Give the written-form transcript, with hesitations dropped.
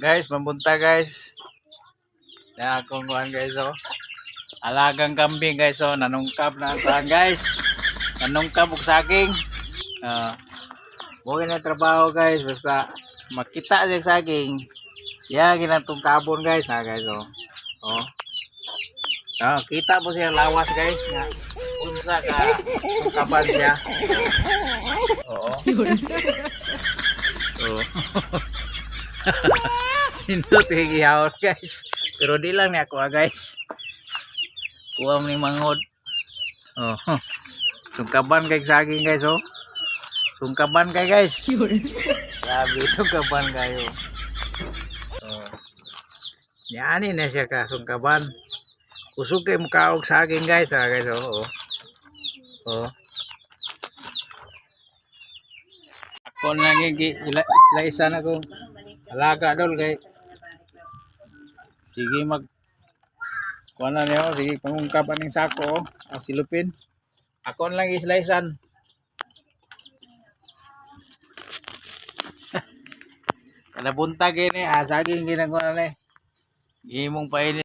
Guys, mambunta guys. Na akong kuhan guys oh. Alagang kambing guys oh, nanungkap na kuhan guys. Nanungkap og saging. Mo na trabaho guys basta makita sa saging. Ya ginatong kabon guys ha guys oh. Oh. Kita po siya lawas guys nga. Unsa ka tungkapan siya. Oo. Oh. Hindot higihawon guys. Pero di lang ni ako guys. Kuha mo ni mangod. Oh. Sungkaban kay saging guys oh. Sungkaban kay guys. Grabe sungkaban kayo. Oh. Yan na siya ka sungkaban. Kusog kay mukha og saging guys ha guys oh. Oh. Ako lagi isa na kong alaga dol kay sige mag kuha na niyo sige pangungkapan ng sako silupin ako lang islaisan kada buntag ini saging ginagawa na imong painit